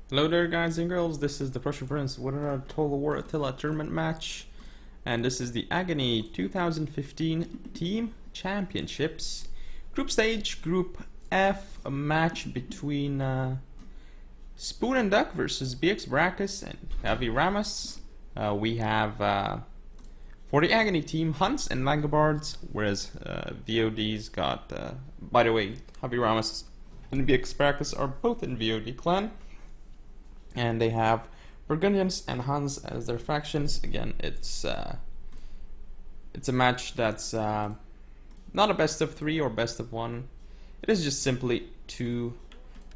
Hello there guys and girls, this is the Prussian Prince with another Total War Attila tournament match. And this is the Aggony 2015 Team Championships. Group stage, Group F, a match between Spoon and Duck versus BxBaracus and Javi Ramos. We have, for the Aggony team, Hunts and Langobards, whereas VOD's got, by the way, Javi Ramos and BxBaracus are both in VOD clan. And they have Burgundians and Huns as their factions. Again, it's a match that's not a best of 3 or best of 1. It is just simply 2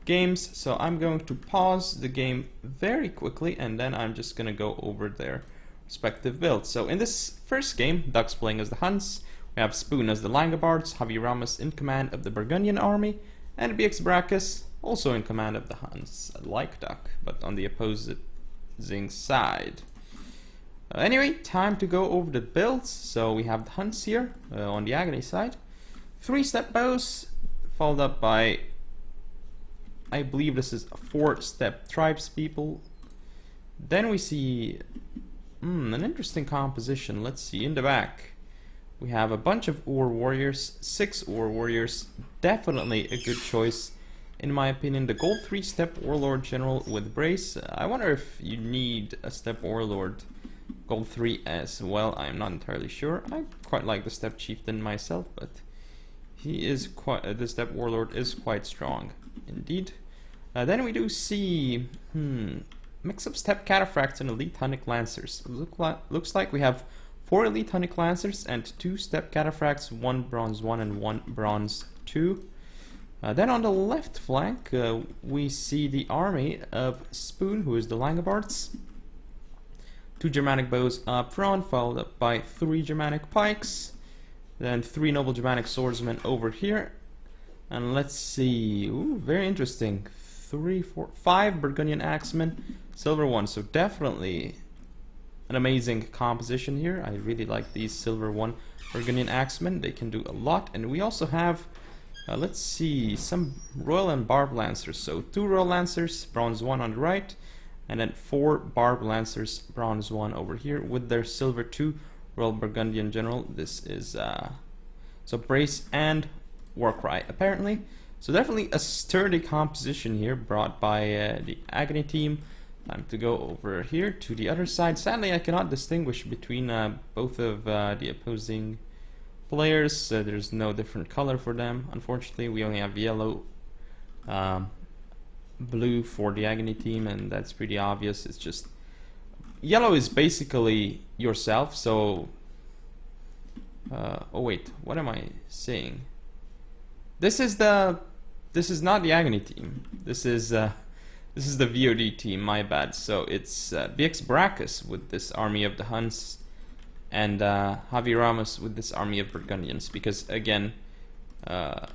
games. So I'm going to pause the game very quickly, and then I'm just going to go over their respective builds. So in this first game, Duck's playing as the Huns. We have Spoon as the Langobards, Javi Ramos in command of the Burgundian army, and BxBaracus also in command of the Huns, like Duck, but on the opposing side. Anyway, time to go over the builds. So we have the Huns here on the Aggony side. 3-step bows, followed up by, I believe this is 4-step tribes people. Then we see an interesting composition. Let's see, in the back we have a bunch of Ur warriors, 6 Ur warriors, definitely a good choice. In my opinion, the gold 3-step warlord general with brace. I wonder if you need a step warlord gold 3 as well. I'm not entirely sure. I quite like the step chieftain myself, but he is quite the step warlord is quite strong indeed. Then we do see mix of step cataphracts and elite Hunnic lancers. Looks like we have 4 elite Hunnic lancers and 2 step cataphracts, 1 bronze 1 and 1 bronze 2. Then on the left flank, we see the army of Spoon, who is the Langobards. 2 Germanic bows up front, followed up by 3 Germanic pikes. Then 3 noble Germanic swordsmen over here. And let's see, very interesting. 5 Burgundian axemen, silver 1. So definitely an amazing composition here. I really like these silver 1 Burgundian axemen. They can do a lot. And we also have let's see, some Royal and Barb Lancers. So 2 Royal Lancers, bronze 1 on the right, and then 4 Barb Lancers, bronze 1 over here, with their silver 2 Royal Burgundian General. This is so brace and Warcry apparently. So definitely a sturdy composition here brought by the Aggony team. Time to go over here to the other side. Sadly, I cannot distinguish between both of the opposing players. There's no different color for them. Unfortunately, we only have yellow, blue for the Aggony team, and that's pretty obvious. It's just yellow is basically yourself. So, oh wait, what am I saying? This is not the Aggony team. This is the VOD team. My bad. So it's BxBaracus with this army of the Huns, and Javi Ramos with this army of Burgundians, because again, the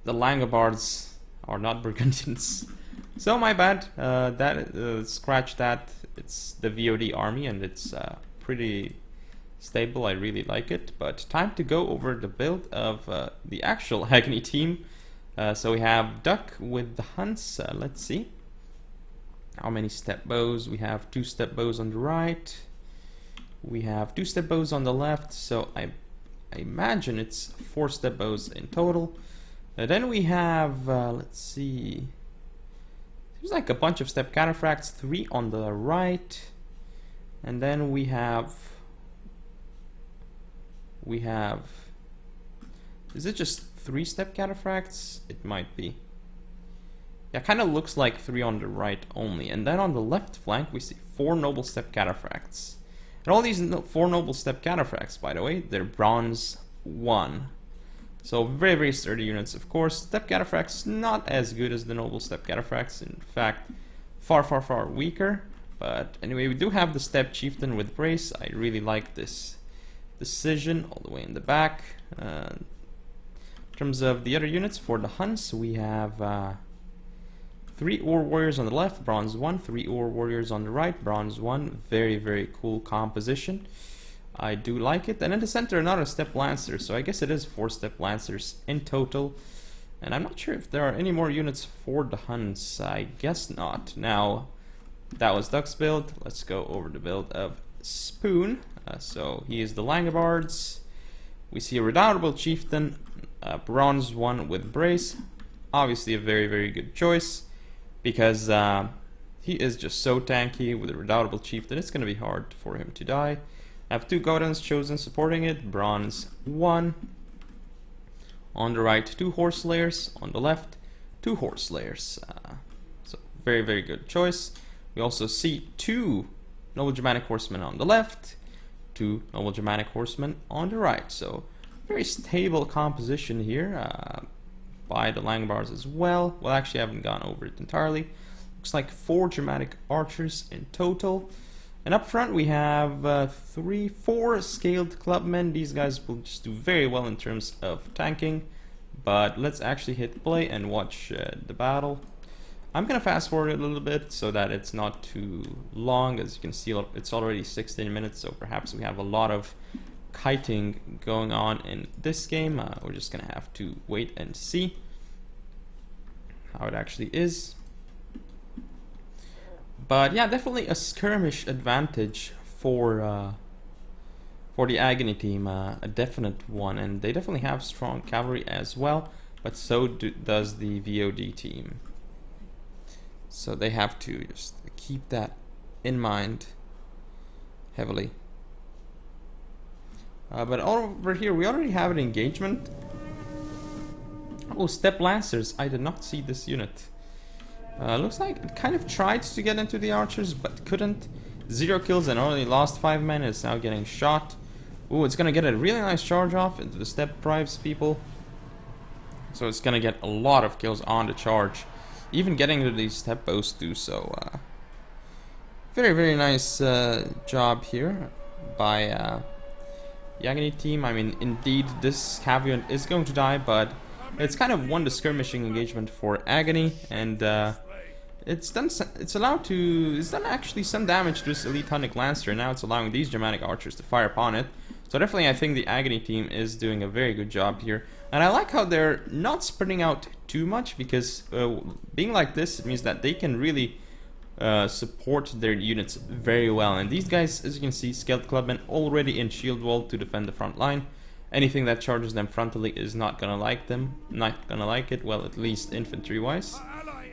Langobards are not Burgundians. So my bad, scratch that. It's the VOD army, and it's pretty stable. I really like it. But time to go over the build of the actual Aggony team. So we have Duck with the Hunts. Let's see how many step bows. We have 2 step bows on the right. We have 2 step bows on the left, so I imagine it's 4 step bows in total. Then we have, let's see, there's like a bunch of step cataphracts, 3 on the right, and then we have, is it just 3 step cataphracts? It might be. Yeah, kind of looks like 3 on the right only. And then on the left flank, we see 4 noble step cataphracts. And all these 4 noble step cataphracts, by the way, they're bronze 1. So very, very sturdy units, of course. Step cataphracts not as good as the noble step cataphracts. In fact, far, far, far weaker. But anyway, we do have the step chieftain with brace. I really like this decision all the way in the back. In terms of the other units, for the Huns, we have 3 Ur warriors on the left, bronze 1, 3 Ur warriors on the right, bronze 1. Very, very cool composition. I do like it. And in the center, another step lancer. So I guess it is 4 step lancers in total. And I'm not sure if there are any more units for the Huns. I guess not. Now, that was Duck's build. Let's go over the build of Spoon. So he is the Langobards. We see a Redoubtable Chieftain, Bronze 1 with Brace. Obviously a very, very good choice, because he is just so tanky with a Redoubtable Chieftain. It's going to be hard for him to die. I have 2 Godans chosen supporting it, Bronze 1. On the right, 2 Horse Slayers. On the left, 2 Horse Slayers. So very, very good choice. We also see 2 Noble Germanic Horsemen on the left, 2 Noble Germanic Horsemen on the right. So very stable composition here by the Langobards as well. Well, actually I haven't gone over it entirely. Looks like 4 Germanic Archers in total. And up front we have 4 Scaled Clubmen. These guys will just do very well in terms of tanking. But let's actually hit play and watch the battle. I'm gonna fast forward it a little bit so that it's not too long. As you can see, it's already 16 minutes, so perhaps we have a lot of kiting going on in this game. We're just gonna have to wait and see how it actually is. But yeah, definitely a skirmish advantage for the Aggony team, a definite one, and they definitely have strong cavalry as well, but so does the VOD team. So they have to just keep that in mind heavily. But over here we already have an engagement. Oh, Steppe Lancers, I did not see this unit. Looks like it kind of tried to get into the archers, but couldn't. 0 kills and only lost 5 men. It's now getting shot. Ooh, it's gonna get a really nice charge off into the Steppe tribes people. So it's gonna get a lot of kills on the charge. Even getting to these Steppe bows too, so very, very nice job here by the Aggony team. I mean, indeed, this caveat is going to die, but it's kind of won the skirmishing engagement for Aggony, and it's done actually some damage to this elite Hunnic Lancer. Now it's allowing these Germanic archers to fire upon it. So definitely I think the Aggony team is doing a very good job here. And I like how they're not spreading out too much, because being like this, it means that they can really support their units very well. And these guys, as you can see, Scaled Clubmen already in shield wall to defend the front line. Anything that charges them frontally is not gonna like it, well, at least infantry wise.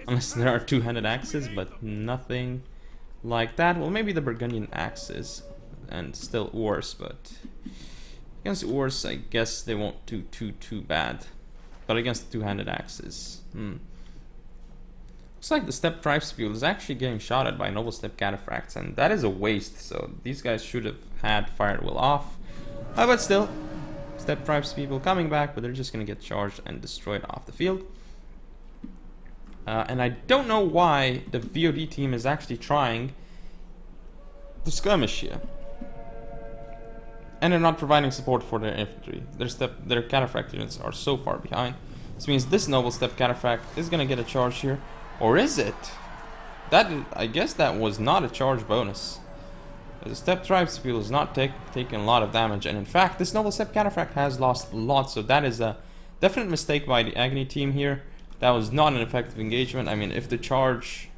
Unless there are 2-handed axes, but nothing like that. Well, maybe the Burgundian axes, and still Urs, but against Urs, I guess they won't do too bad. But against the 2-handed axes, looks like the Steppe tribespeople is actually getting shot at by Noble Steppe Cataphracts, and that is a waste. So these guys should have had fire at will off, but still, Steppe tribespeople coming back, but they're just gonna get charged and destroyed off the field. And I don't know why the VOD team is actually trying to skirmish here. And they're not providing support for their infantry. Their Cataphract units are so far behind. This means this Noble Steppe Cataphract is gonna get a charge here. Or is it? I guess that was not a charge bonus. The Steppe tribespeople is not taking a lot of damage. And in fact, this Noble Steppe Cataphract has lost a lot. So that is a definite mistake by the Aggony team here. That was not an effective engagement. I mean, if the charge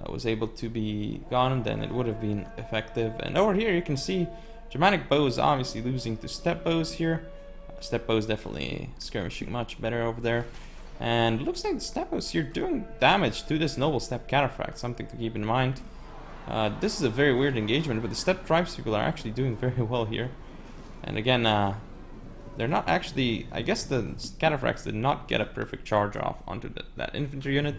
was able to be gone, then it would have been effective. And over here you can see Germanic bows obviously losing to Steppe bows here. Steppe bows definitely skirmishing much better over there. And it looks like the Steppe bows here doing damage to this Noble Steppe Cataphract, something to keep in mind. This is a very weird engagement, but the Steppe tribespeople are actually doing very well here. And again, they're not actually, I guess the Cataphracts did not get a perfect charge off onto that infantry unit.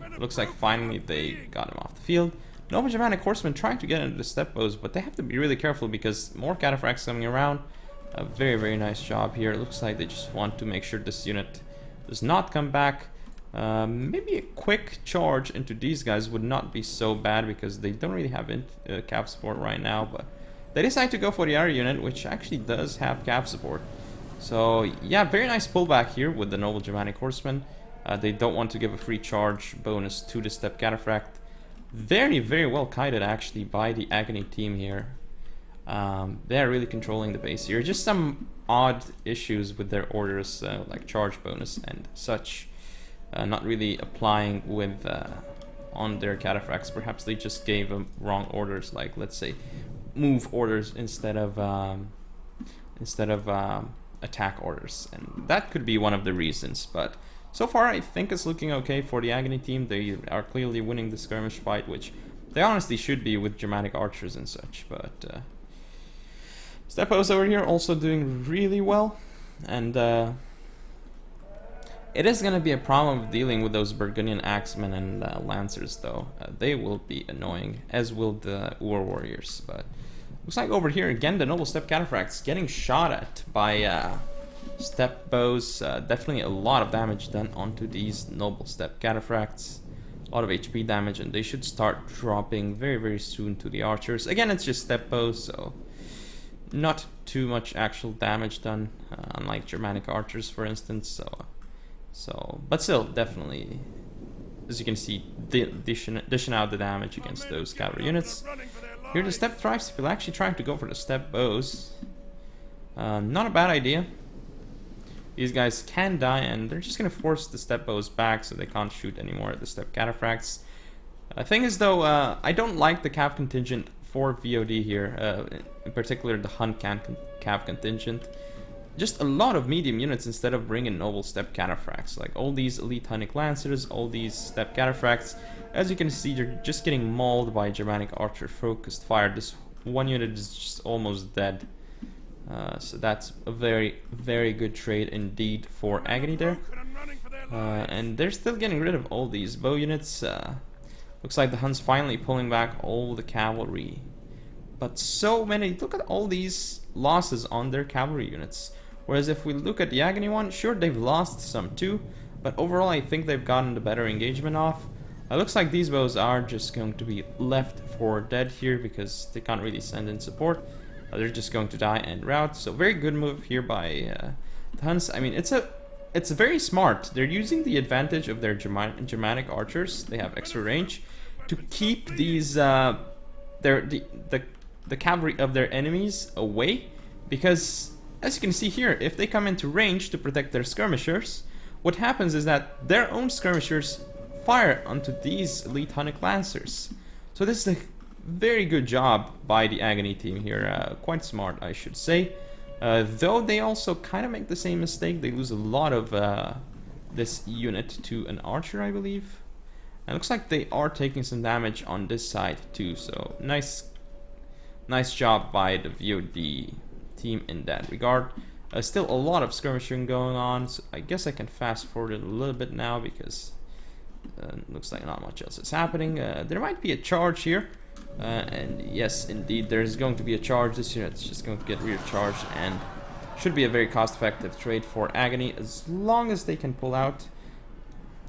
It looks like finally they got him off the field. Noble Germanic horsemen trying to get into the Steppe bows, but they have to be really careful because more Cataphracts coming around. A very, very nice job here. It looks like they just want to make sure this unit does not come back. Maybe a quick charge into these guys would not be so bad because they don't really have cav support right now, but they decide to go for the other unit, which actually does have cav support. So yeah, very nice pullback here with the Noble Germanic Horsemen. They don't want to give a free charge bonus to the Steppe Cataphract. Very, very well kited actually by the Aggony team here. They're really controlling the base here. Just some odd issues with their orders, like charge bonus and such, not really applying with on their cataphracts. Perhaps they just gave them wrong orders, like let's say move orders instead of attack orders, and that could be one of the reasons. But so far I think it's looking okay for the Aggony team. They are clearly winning the skirmish fight, which they honestly should be with Germanic archers and such. But Steppos over here also doing really well, and it is going to be a problem of dealing with those Burgundian axemen and lancers, though. They will be annoying, as will the war warriors. But looks like over here again the noble steppe cataphracts getting shot at by steppe bows. Definitely a lot of damage done onto these noble steppe cataphracts. A lot of HP damage, and they should start dropping very, very soon to the archers. Again, it's just steppe bows, so not too much actual damage done, unlike Germanic archers, for instance. But still, definitely, as you can see, dishing out the damage against those cavalry units. Here the steppe tribes will actually trying to go for the steppe bows. Not a bad idea. These guys can die, and they're just going to force the steppe bows back so they can't shoot anymore at the steppe cataphracts. The thing is, though, I don't like the cav contingent for VOD here, in particular the Hun cav contingent. Just a lot of medium units instead of bringing noble steppe cataphracts. Like all these elite Hunnic lancers, all these steppe cataphracts. As you can see, they're just getting mauled by Germanic archer focused fire. This one unit is just almost dead. So that's a very, very good trade indeed for Aggony there. And they're still getting rid of all these bow units. Looks like the Huns finally pulling back all the cavalry. But so many, look at all these losses on their cavalry units. Whereas if we look at the Aggony one, sure, they've lost some too, but overall I think they've gotten the better engagement off. It looks like these bows are just going to be left for dead here because they can't really send in support. They're just going to die and rout. So very good move here by the Huns. I mean, it's very smart. They're using the advantage of their Germanic archers. They have extra range to keep these the cavalry of their enemies away, because as you can see here, if they come into range to protect their skirmishers, what happens is that their own skirmishers fire onto these elite Hunnic lancers. So this is a very good job by the Aggony team here, quite smart I should say. Though they also kind of make the same mistake, they lose a lot of this unit to an archer, I believe. And it looks like they are taking some damage on this side too, so nice job by the VOD team in that regard. Still a lot of skirmishing going on, so I guess I can fast forward it a little bit now because looks like not much else is happening. There might be a charge here, and yes, indeed, there's going to be a charge. This unit's just going to get recharged, and should be a very cost-effective trade for Aggony as long as they can pull out.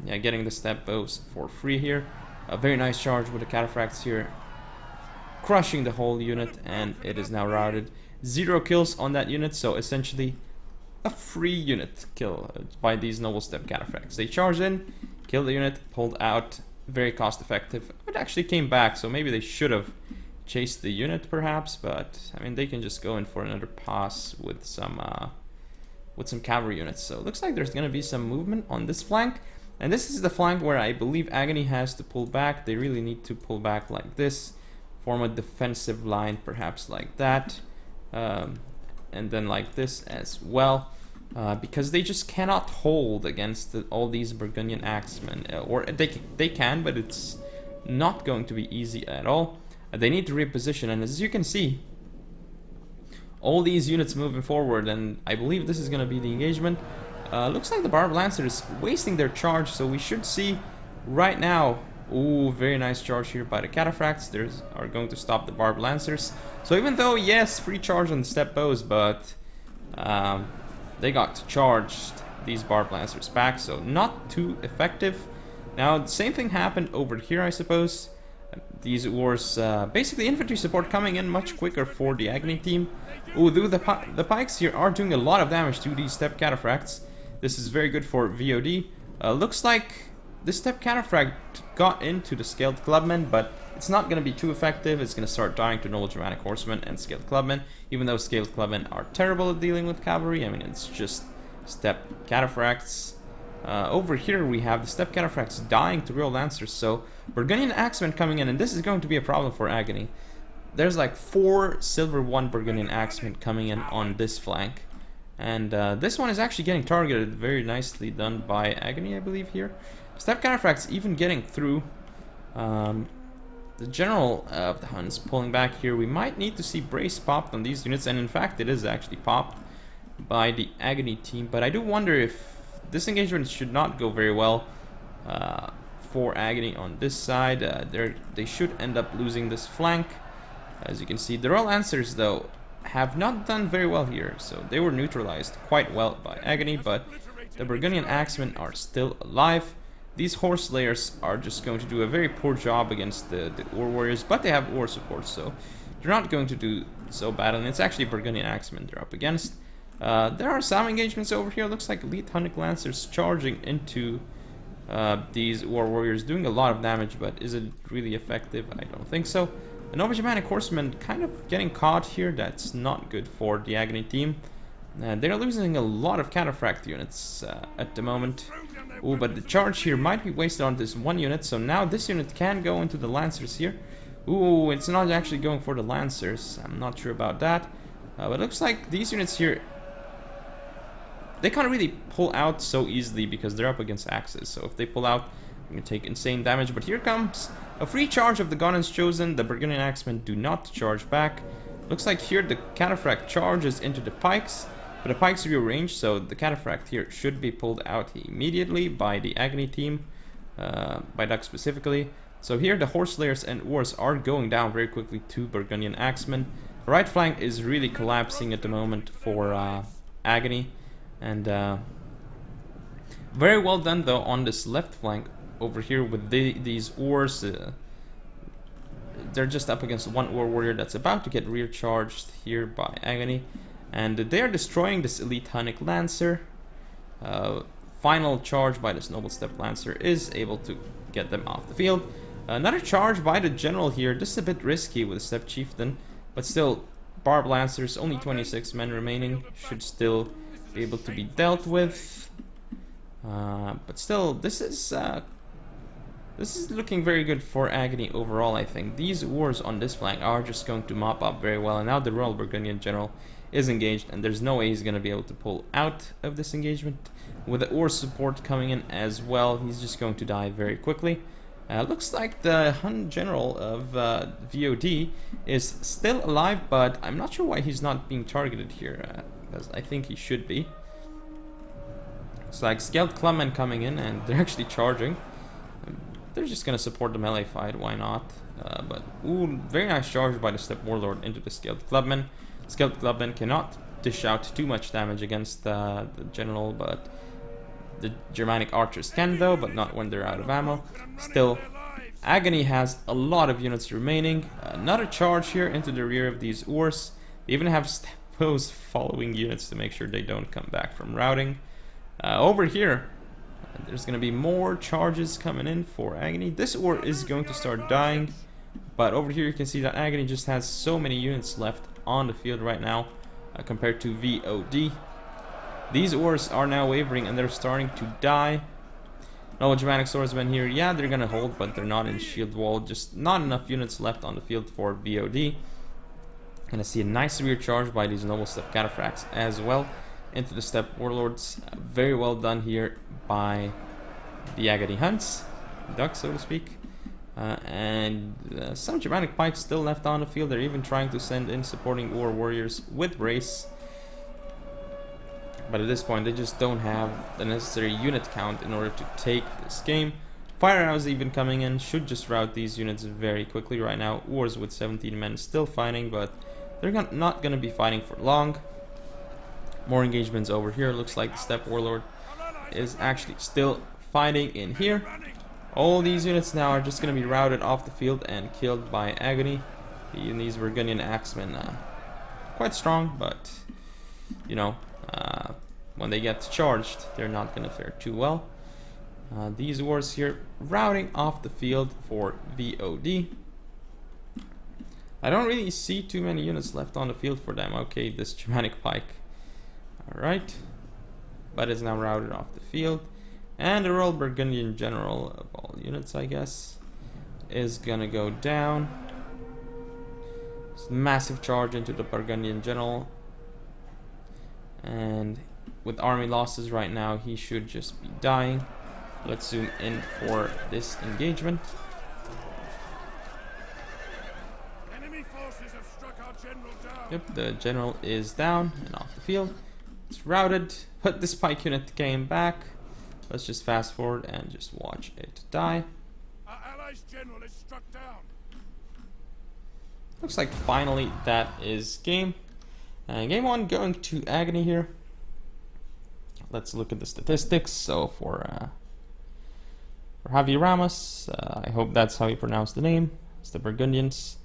Yeah, getting the steppe bows for free here. A very nice charge with the cataphracts here, crushing the whole unit, and it is now routed. 0 kills on that unit, so essentially a free unit kill by these noble steppe cataphracts. They charge in, kill the unit, pulled out, very cost effective. It actually came back, so maybe they should have chased the unit perhaps, but I mean they can just go in for another pass with some cavalry units. So it looks like there's gonna be some movement on this flank, and this is the flank where I believe Aggony has to pull back. They really need to pull back like this, form a defensive line perhaps like that. And then like this as well, because they just cannot hold against all these Burgundian axemen, or they can, but it's not going to be easy at all. They need to reposition, and as you can see, all these units moving forward, and I believe this is going to be the engagement. Looks like the Barb Lancer is wasting their charge, so we should see right now. Ooh, very nice charge here by the cataphracts. They are going to stop the Barb Lancers. So even though, yes, free charge on the steppe bows, but they got charged these Barb Lancers back, so not too effective. Now, the same thing happened over here, I suppose. These wars, basically infantry support coming in much quicker for the Aggony team. Ooh, the pikes here are doing a lot of damage to these steppe cataphracts. This is very good for VOD. Looks like this step counterfrag got into the Scaled Clubmen, but it's not going to be too effective. It's going to start dying to Noble Germanic Horsemen and Scaled Clubmen, even though Scaled Clubmen are terrible at dealing with cavalry. I mean, it's just step cataphracts. Over here we have the step cataphracts dying to real lancers, so Burgundian Axemen coming in, and this is going to be a problem for Aggony. There's like 4 silver 1 Burgundian Axemen coming in on this flank, and this one is actually getting targeted. Very nicely done by Aggony, I believe here. Step cataphracts even getting through. The general of the Huns pulling back here. We might need to see brace popped on these units, and in fact it is actually popped by the Aggony team, but I do wonder if this engagement should not go very well for Aggony on this side. They should end up losing this flank. As you can see, the Royal Lancers, though, have not done very well here, so they were neutralized quite well by Aggony, but the Burgundian Axemen are still alive. These Horse Layers are just going to do a very poor job against the Ur Warriors, but they have Ur support, so they're not going to do so bad, and it's actually Burgundian Axemen they're up against. There are some engagements over here. Looks like Elite Hunnic Lancers charging into these War Warriors, doing a lot of damage, but is it really effective? I don't think so. The Noble Germanic Horsemen kind of getting caught here. That's not good for the Aggony team. They're losing a lot of Cataphract units at the moment. Ooh, but the charge here might be wasted on this one unit, so now this unit can go into the Lancers here. Ooh, it's not actually going for the Lancers. I'm not sure about that. But it looks like these units here, they can't really pull out so easily because they're up against axes. So if they pull out, they're going to take insane damage. But here comes a free charge of the Gonnens Chosen. The Burgundian Axemen do not charge back. Looks like here the Cataphract charges into the pikes, but the pikes are rearranged, so the Cataphract here should be pulled out immediately by the Aggony team, by Duck specifically. So here the Horse Layers and Urs are going down very quickly to Burgundian Axemen. The right flank is really collapsing at the moment for Aggony. And very well done though on this left flank over here with these Urs. They're just up against one Ur warrior that's about to get rear charged here by Aggony, and they are destroying this Elite Hunnic Lancer. Final charge by this Noble Step Lancer is able to get them off the field. Another charge by the general here. This is a bit risky with a Step Chieftain, but still, Barb Lancers, only 26 men remaining, should still be able to be dealt with. But still, this is looking very good for Aggony overall, I think. These Urs on this flank are just going to mop up very well, and now the Royal Burgundian General is engaged, and there's no way he's going to be able to pull out of this engagement. With the Ur support coming in as well, he's just going to die very quickly. Looks like the Hun General of VOD is still alive, but I'm not sure why he's not being targeted here, because I think he should be. It's like Scaled Clubmen coming in, and they're actually charging. They're just going to support the melee fight, why not? But, ooh, very nice charge by the Step Warlord into the Scaled Clubmen. Scaled Clubmen cannot dish out too much damage against the General, but the Germanic Archers can though, but not when they're out of ammo. Still, Aggony has a lot of units remaining. Another charge here into the rear of these Urs. They even have Stepos following units to make sure they don't come back from routing. Over here, there's going to be more charges coming in for Aggony. This Ur is going to start dying, but over here you can see that Aggony just has so many units left on the field right now compared to VOD. These Urs are now wavering and they're starting to die. Noble Germanic Swordsmen here, yeah, they're going to hold, but they're not in shield wall. Just not enough units left on the field for VOD. Gonna see a nice rear charge by these Noble Step Cataphracts as well into the Step Warlords. Very well done here by the Aggony Hunts, Duck so to speak. And some Germanic Pikes still left on the field. They're even trying to send in supporting Ur Warriors with Brace. But at this point, they just don't have the necessary unit count in order to take this game. Fire Arrows even coming in should just rout these units very quickly right now. Urs with 17 men still fighting, but they're not going to be fighting for long. More engagements over here. Looks like the Step Warlord is actually still fighting in here. All these units now are just going to be routed off the field and killed by Aggony. These Burgundian Axemen, quite strong, but you know, when they get charged, they're not going to fare too well. These wars here routing off the field for VOD. I don't really see too many units left on the field for them. Okay, this Germanic pike. Alright. But it's now routed off the field. And the Royal Burgundian General of all units, I guess, is gonna go down. Massive charge into the Burgundian General. And with army losses right now, he should just be dying. Let's zoom in for this engagement. Enemy forces have struck our general down. Yep, the general is down and off the field. It's routed, but this pike unit came back. Let's just fast forward and just watch it die. Our allies' general is struck down. Looks like finally that is game. Game 1 going to Aggony here. Let's look at the statistics. So for Javi Ramos, I hope that's how you pronounce the name. It's the Burgundians.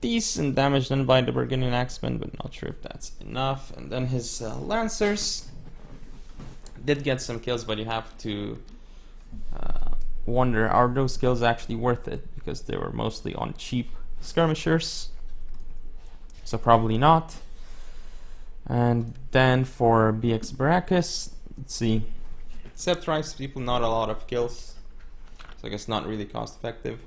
Decent damage done by the Burgundian Axemen, but not sure if that's enough. And then his Lancers did get some kills, but you have to wonder, are those kills actually worth it? Because they were mostly on cheap skirmishers. So probably not. And then for BxBaracus, let's see. Except Rice people, not a lot of kills. So I guess not really cost effective.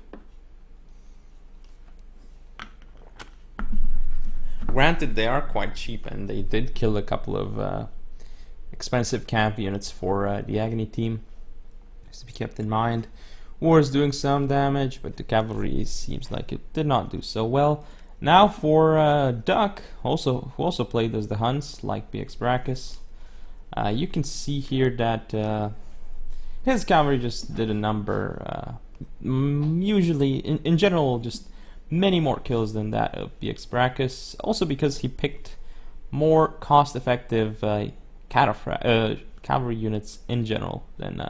Granted, they are quite cheap, and they did kill a couple of expensive camp units for the Aggony team. Has to be kept in mind. War is doing some damage, but the cavalry seems like it did not do so well. Now for Duck, who also played as the Huns, like BxBaracus. You can see here that his cavalry just did a number, usually, in general, just many more kills than that of BxBaracus. Also because he picked more cost-effective cavalry units in general than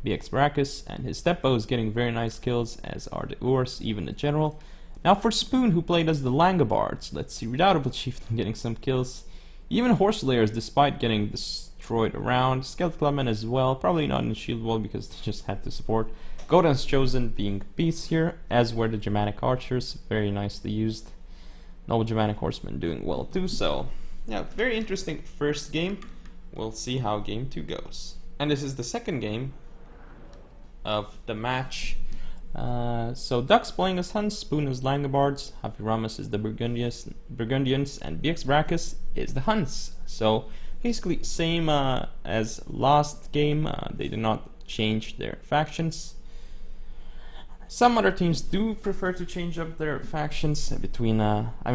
BxBaracus, and his step bow is getting very nice kills, as are the Urs, even the general. Now for Spoon, who played as the Langobards, let's see, Redoubtable Chieftain getting some kills. Even Horse Layers, despite getting destroyed around. Skeleton Clubmen as well, probably not in Shield Wall because they just had to support. Godin's Chosen being beasts here, as were the Germanic Archers, very nicely used. Noble Germanic Horsemen doing well too, so yeah, very interesting first game. We'll see how game 2 goes. And this is the second game of the match. So Duck's playing as Huns, Spoon is Langobards, Javi Ramos is the Burgundians, and BxBaracus is the Huns. So basically same as last game. They did not change their factions. Some other teams do prefer to change up their factions between,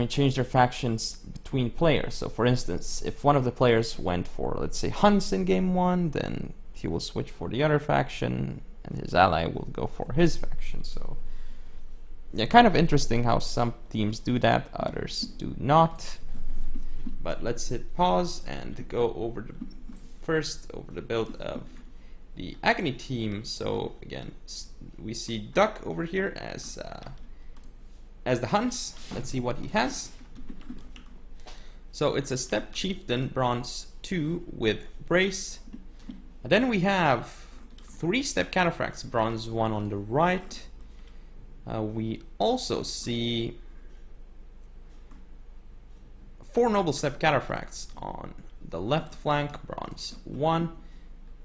change their factions between players. So for instance, if one of the players went for, let's say, Huns in game 1, then he will switch for the other faction, and his ally will go for his faction. So yeah, kind of interesting how some teams do that, others do not. But let's hit pause and go over the build of the Aggony team. So again, we see Duck over here as the Huns. Let's see what he has. So it's a Step Chieftain Bronze 2 with Brace. And then we have 3 Step Cataphracts Bronze 1 on the right. We also see 4 Noble Step Cataphracts on the left flank, Bronze 1.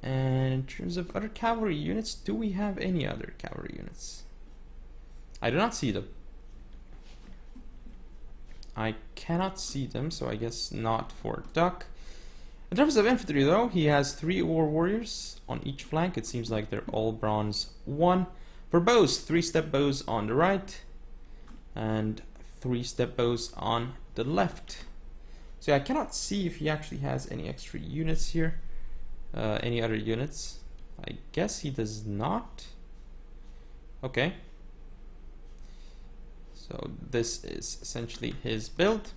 And in terms of other cavalry units, do we have any other cavalry units? I do not see them. I cannot see them, so I guess not for Duck. In terms of infantry though, he has 3 War Warriors on each flank. It seems like they're all Bronze 1. For bows, 3 Step Bows on the right and 3 Step Bows on the left. So I cannot see if he actually has any extra units here. Any other units? I guess he does not. Okay. So this is essentially his build.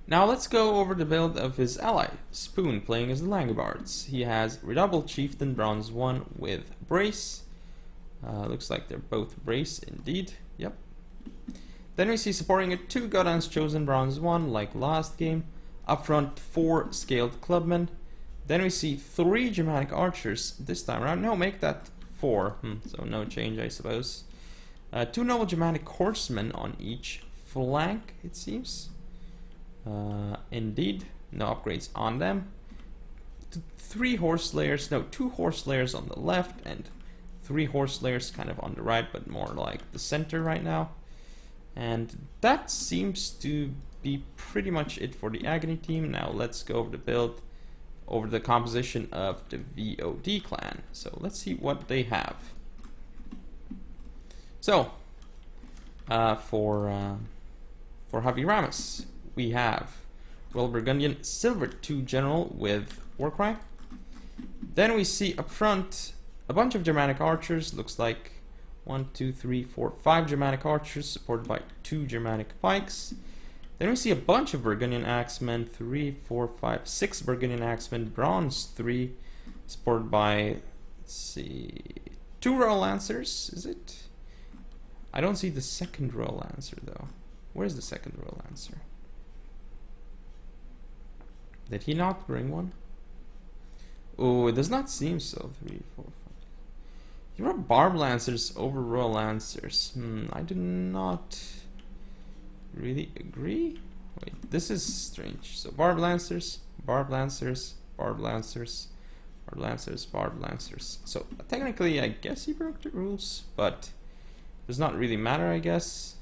Now let's go over the build of his ally, Spoon, playing as the Langobards. He has Redoubtable Chieftain Bronze 1 with Brace. Looks like they're both Brace indeed. Yep. Then we see supporting it 2 Godin's Chosen Bronze 1 like last game. Up front 4 Scaled Clubmen. Then we see 3 Germanic archers this time around. No, make that 4. So no change, I suppose. 2 noble Germanic horsemen on each flank, it seems. Indeed, no upgrades on them. 3 horse slayers, no, 2 horse slayers on the left and 3 horse slayers kind of on the right, but more like the center right now. And that seems to be pretty much it for the Aggony team. Now let's go over the build, over the composition of the VOD clan. So let's see what they have. So for Javi Ramos, we have Royal Burgundian Silver 2 General with Warcry. Then we see up front a bunch of Germanic archers. Looks like 1, 2, 3, 4, 5 Germanic archers supported by 2 Germanic pikes. Then we see a bunch of Burgundian axemen, 3, 4, 5, 6 Burgundian axemen, bronze 3, supported by, let's see, 2 Royal Lancers, is it? I don't see the second Royal Lancer though. Where's the second Royal Lancer? Did he not bring one? Oh, it does not seem so. 3, 4, 5. He brought Barb Lancers over Royal Lancers. I do not really agree. Wait, this is strange. So Barb Lancers, Barb Lancers, Barb Lancers, Barb Lancers, Barb Lancers. So technically I guess he broke the rules, but does not really matter, I guess.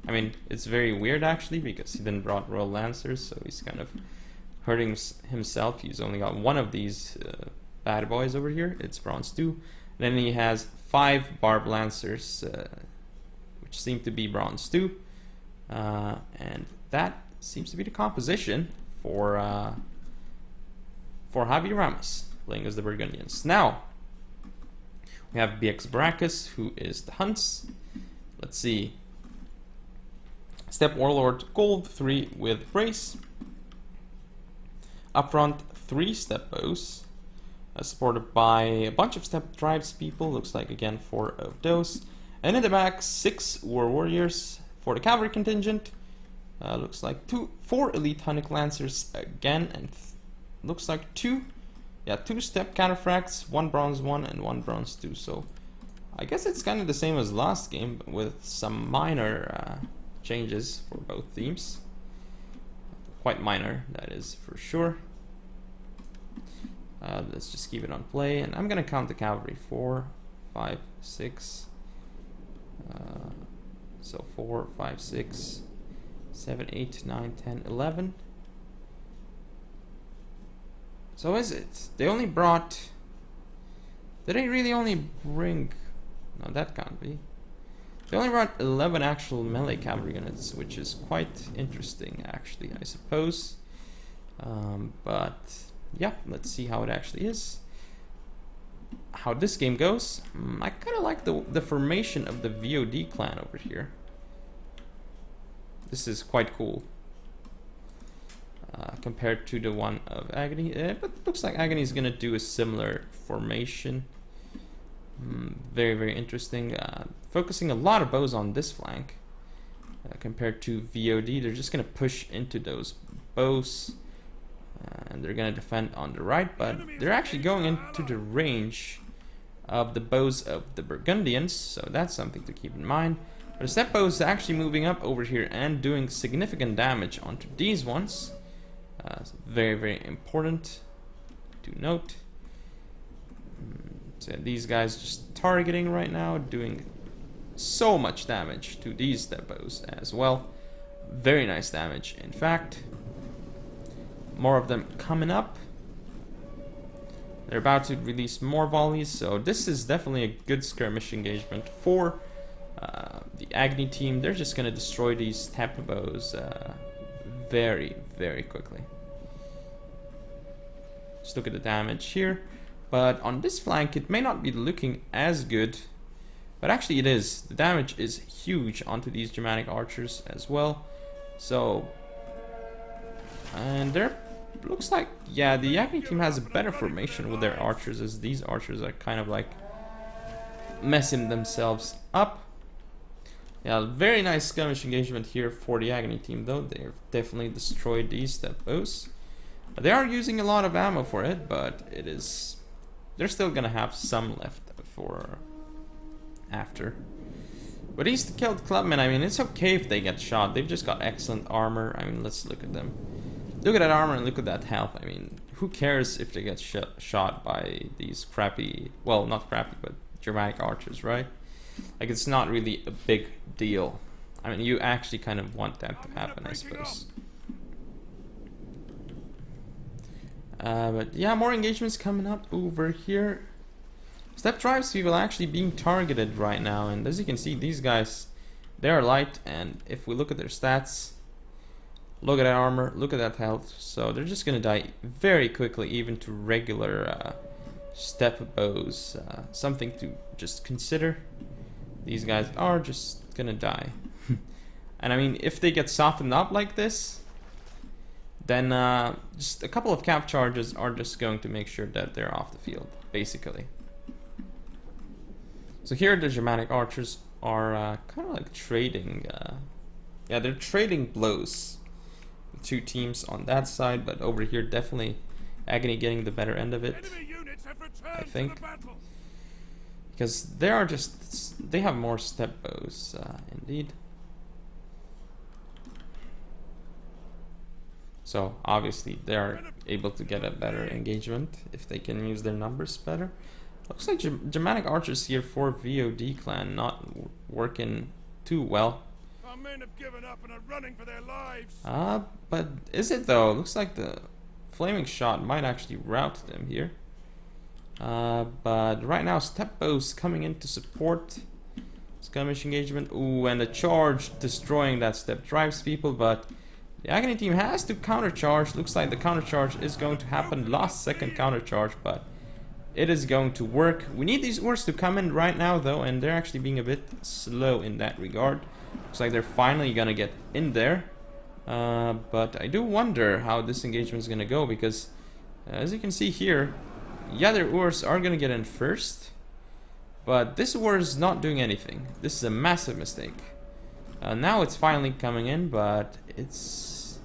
I mean, it's very weird actually, because he then brought Royal Lancers, so he's kind of hurting himself. He's only got one of these bad boys over here. It's bronze 2. Then he has 5 Barb Lancers, which seem to be bronze 2. And that seems to be the composition for Javi Ramos, playing as the Burgundians. Now, we have BxBaracus, who is the Hunts. Let's see. Step Warlord Gold 3 with Brace. Up front, 3 Step Bows, supported by a bunch of Step Tribes people. Looks like again 4 of those. And in the back, 6 War Warriors for the cavalry contingent. Looks like 4 Elite Hunnic Lancers again, and looks like 2 Step Cataphracts, 1 bronze 1 and 1 bronze 2. So I guess it's kind of the same as last game, but with some minor changes for both teams. Quite minor, that is for sure. Let's just keep it on play, and I'm gonna count the cavalry. 4, 5, 6. So 4, 5, 6, 7, 8, 9, 10, 11. So is it? They only brought... Did they really only bring... No, that can't be. They only brought 11 actual melee cavalry units, which is quite interesting, actually, I suppose. But yeah, let's see how it actually is. How this game goes. I kind of like the formation of the VOD clan over here. This is quite cool. Compared to the one of Aggony. But it looks like Aggony is going to do a similar formation. Very, very interesting. Focusing a lot of bows on this flank. Compared to VOD, they're just going to push into those bows. And they're going to defend on the right. But they're actually going into the range of the bows of the Burgundians. So that's something to keep in mind. But the step bow is actually moving up over here and doing significant damage onto these ones. Very, very important to note. So these guys just targeting right now, doing so much damage to these step bows as well. Very nice damage, in fact. More of them coming up. They're about to release more volleys, so this is definitely a good skirmish engagement for the Aggony team. They're just going to destroy these step bows very, very quickly. Just look at the damage here. But on this flank, it may not be looking as good. But actually it is. The damage is huge onto these Germanic archers as well. So... And there looks like... Yeah, the Aggony team has a better formation with their archers, as these archers are kind of like messing themselves up. Yeah, very nice skirmish engagement here for the Aggony team, though. They've definitely destroyed these step bows. They are using a lot of ammo for it, but it is... They're still gonna have some left for after. But these killed clubmen, I mean, it's okay if they get shot. They've just got excellent armor. I mean, let's look at them. Look at that armor and look at that health. I mean, who cares if they get shot by these crappy... Well, not crappy, but Germanic archers, right? Like, it's not really a big deal. I mean, you actually kind of want that to happen, I suppose. But yeah, more engagements coming up over here. Step tribes people actually being targeted right now, and as you can see, these guys, they are light, and if we look at their stats, look at that armor, look at that health, so they're just gonna die very quickly, even to regular step bows. Something to just consider. These guys are just gonna die. And I mean, if they get softened up like this, then just a couple of cap charges are just going to make sure that they're off the field, basically. So here the Germanic archers are kind of like trading, yeah, they're trading blows. The two teams on that side, but over here definitely Aggony getting the better end of it, I think. Because they are just, they have more step bows, indeed. So obviously they are able to get a better engagement if they can use their numbers better. Looks like Germanic archers here for VOD clan not working too well. Our men have given up and are running for their lives. But is it though? Looks like the flaming shot might actually rout them here. But right now step bows coming in to support skirmish engagement. Ooh, and a charge destroying that step drives people, but the Aggony team has to countercharge. Looks like the countercharge is going to happen. Last second countercharge, but it is going to work. We need these ores to come in right now though, and they're actually being a bit slow in that regard. Looks like they're finally gonna get in there. But I do wonder how this engagement is gonna go, because as you can see here, yeah, their ores are gonna get in first, but this ore is not doing anything. This is a massive mistake. Now it's finally coming in, but it's...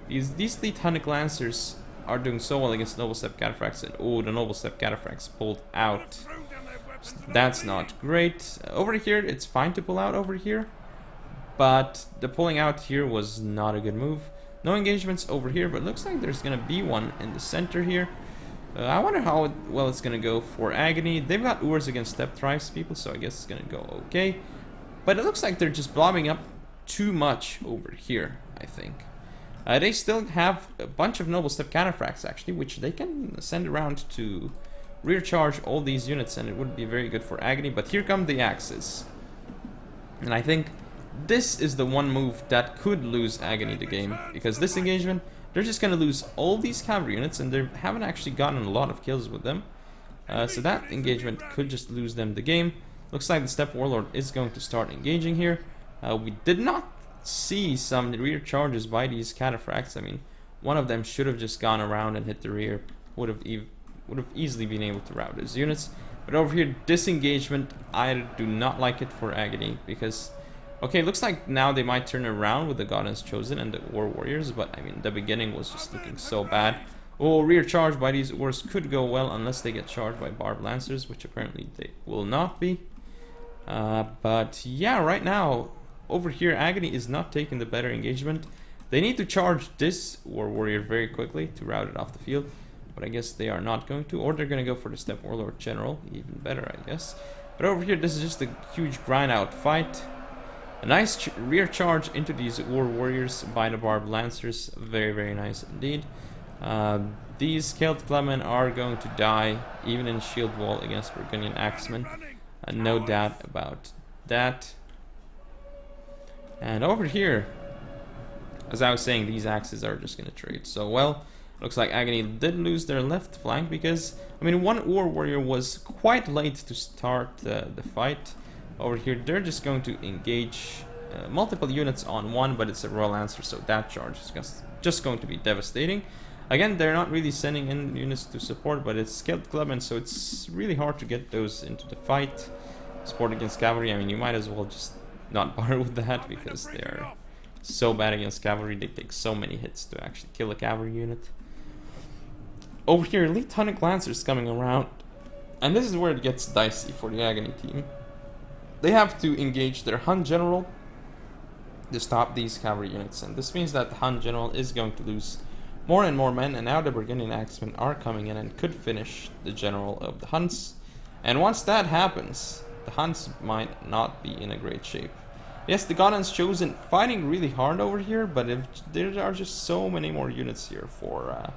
These Elite Hunnic Lancers are doing so well against Noble Step Cataphracts, and oh, the Noble Step Cataphracts pulled out. That's not great. Over here, it's fine to pull out over here, but the pulling out here was not a good move. No engagements over here, but looks like there's gonna be one in the center here. I wonder how well it's gonna go for Aggony. They've got ores against Step Thrives people, so I guess it's gonna go okay. But it looks like they're just blobbing up too much over here, I think. They still have a bunch of Noble Step Cataphracts, actually, which they can send around to rear charge all these units, and it would be very good for Aggony. But here come the axes. And I think this is the one move that could lose Aggony the game, because this engagement, they're just going to lose all these cavalry units, and they haven't actually gotten a lot of kills with them. So that engagement could just lose them the game. Looks like the Steppe Warlord is going to start engaging here. We did not see some rear charges by these cataphracts. I mean, one of them should have just gone around and hit the rear. Would have easily been able to rout those units. But over here, disengagement, I do not like it for Aggony, because... Okay, looks like now they might turn around with the God's Chosen and the War Warriors, but I mean, the beginning was just looking so bad. Oh, rear charge by these ores could go well unless they get charged by Barbed Lancers, which apparently they will not be. But yeah, right now, over here, Aggony is not taking the better engagement. They need to charge this War Warrior very quickly to rout it off the field, but I guess they are not going to, or they're going to go for the Steppe Warlord General, even better, I guess. But over here, this is just a huge grind out fight. A nice rear charge into these War Warriors by the Barbed Lancers. Very, very nice indeed. These Scaled Clubmen are going to die, even in shield wall against Burgundian Axemen. No doubt about that. And over here, as I was saying, these axes are just going to trade so well. Looks like Aggony did lose their left flank because, I mean, one War Warrior was quite late to start the fight. Over here, they're just going to engage multiple units on one, but it's a Royal Lancer, so that charge is just going to be devastating. Again, they're not really sending in units to support, but it's Scaled Clubmen, so it's really hard to get those into the fight. Support against cavalry, I mean, you might as well just not bother with that, because they are so bad against cavalry. They take so many hits to actually kill a cavalry unit. over here, elite Hunnic Lancers coming around. And this is where it gets dicey for the Aggony team. They have to engage their Hun General to stop these cavalry units. And this means that the Hun General is going to lose more and more men. And now the Burgundian Axemen are coming in and could finish the General of the Huns. And once that happens, the Huns might not be in a great shape. Yes, the Godens Chosen fighting really hard over here, but if there are just so many more units here for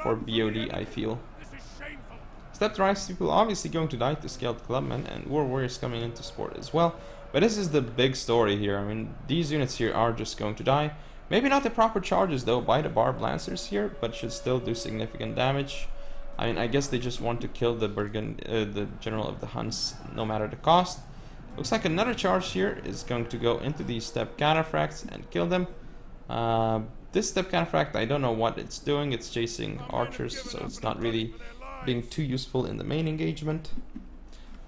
VOD, I feel. Step Drives people obviously going to die to Scaled Clubmen, and War Warriors coming into sport as well. But this is the big story here. I mean, these units here are just going to die. Maybe not the proper charges though by the Barb Lancers here, but should still do significant damage. I mean, I guess they just want to kill the the General of the Huns no matter the cost. Looks like another charge here is going to go into these Step Cataphracts and kill them. This Step Cataphract, I don't know what it's doing. It's chasing archers, so it's not really being too useful in the main engagement.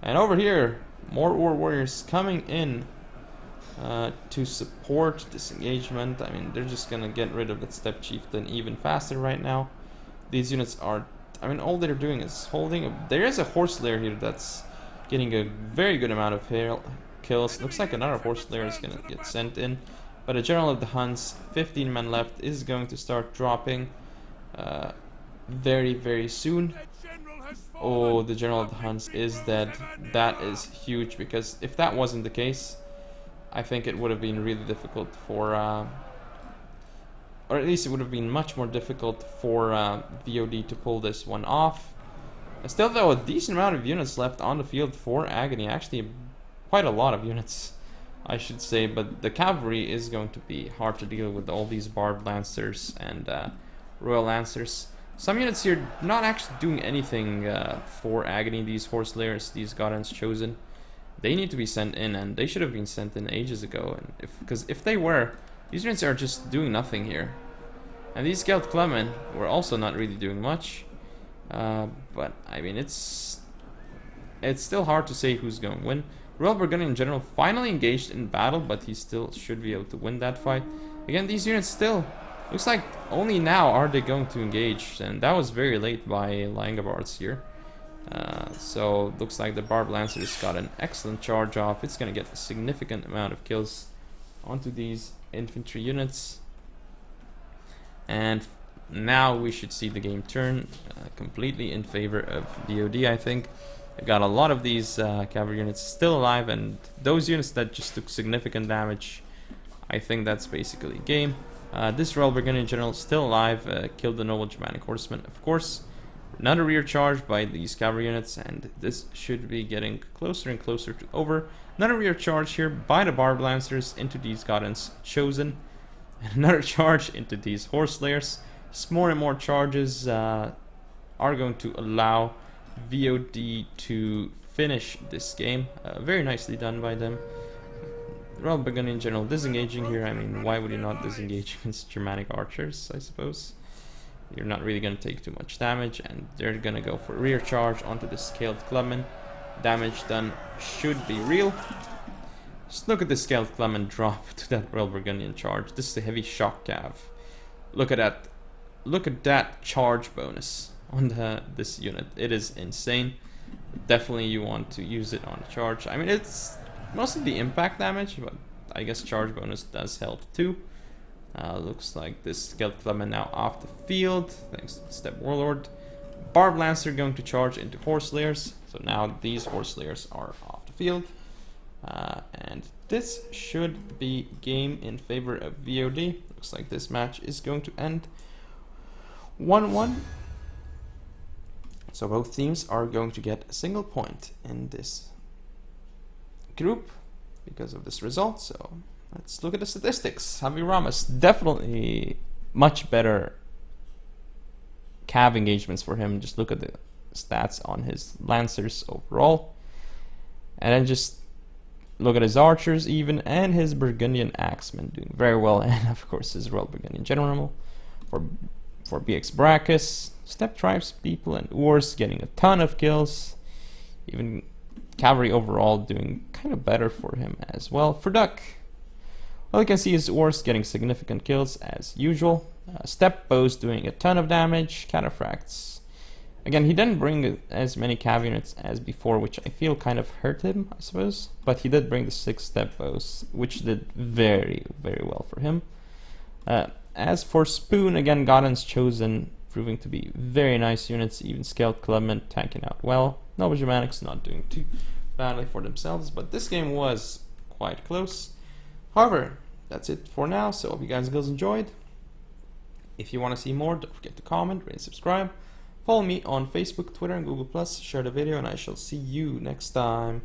And over here, more War Warriors coming in to support this engagement. I mean, they're just gonna get rid of the Step Chieftain even faster right now. These units are, I mean, all they're doing is holding. There is a Horse Layer here that's getting a very good amount of kills. Looks like another Horse Layer is gonna get sent in. But the General of the Huns, 15 men left, is going to start dropping very, very soon. Oh, the General of the Huns is dead. That is huge, because if that wasn't the case, I think it would have been really difficult for, or at least it would have been much more difficult for VOD to pull this one off. Still though, a decent amount of units left on the field for Aggony. Actually, quite a lot of units, I should say, but the cavalry is going to be hard to deal with all these Barbed Lancers and Royal Lancers. Some units here not actually doing anything for Aggony. These Horse Layers, these Godens Chosen, they need to be sent in, and they should have been sent in ages ago. And because if they were, these units are just doing nothing here. And these Scaled Clubmen were also not really doing much. But I mean, it's still hard to say who's going to win. Royal Burgundian General finally engaged in battle, but he still should be able to win that fight. Again, these units still, looks like only now are they going to engage, and that was very late by Langobards here. So looks like the Barb Lancers got an excellent charge off. It's going to get a significant amount of kills onto these infantry units. And now we should see the game turn completely in favor of VOD, I think. We've got a lot of these cavalry units still alive, and those units that just took significant damage, I think that's basically game. This Royal Burgundian General is still alive, killed the Noble Germanic Horseman, of course. Another rear charge by these cavalry units, and this should be getting closer and closer to over. Another rear charge here by the Barb Lancers into these Godens Chosen. And another charge into these Horse Layers. More and more charges are going to allow VOD to finish this game. Very nicely done by them. Royal Burgundian General disengaging here. I mean, why would you not disengage against Germanic archers, I suppose? You're not really going to take too much damage, and they're going to go for a rear charge onto the Scaled Clubmen. Damage done should be real. Just look at the Scaled Clubmen drop to that Royal Burgundian charge. This is a heavy shock cav. Look at that. Look at that charge bonus on this unit. It is insane. Definitely you want to use it on a charge. I mean, it's mostly the impact damage, but I guess charge bonus does help too. Looks like this Scaled Clubman now off the field, thanks to the Step Warlord. Barb Lancer going to charge into Horse Layers, so now these Horse Layers are off the field. And this should be game in favor of VOD. Looks like this match is going to end 1-1. So both teams are going to get a single point in this group because of this result. So let's look at the statistics. Javi Ramos, definitely much better cav engagements for him. Just look at the stats on his Lancers overall. And then just look at his archers even, and his Burgundian Axemen doing very well. And of course his Royal Burgundian General for BxBaracus. Step Tribes people and Urs getting a ton of kills. Even cavalry overall doing kind of better for him as well. For Duck, well, you can see his Urs getting significant kills as usual. Step bows doing a ton of damage. Cataphracts. Again, he didn't bring as many cav units as before, which I feel kind of hurt him, I suppose. But he did bring the 6 step bows, which did very, very well for him. As for Spoon, again, Godden's Chosen, proving to be very nice units, even Scaled Clubman tanking out well. Noble Germanics not doing too badly for themselves, but this game was quite close. However, that's it for now, so hope you guys enjoyed. If you want to see more, don't forget to comment, rate, and subscribe. Follow me on Facebook, Twitter, and Google+, share the video, and I shall see you next time.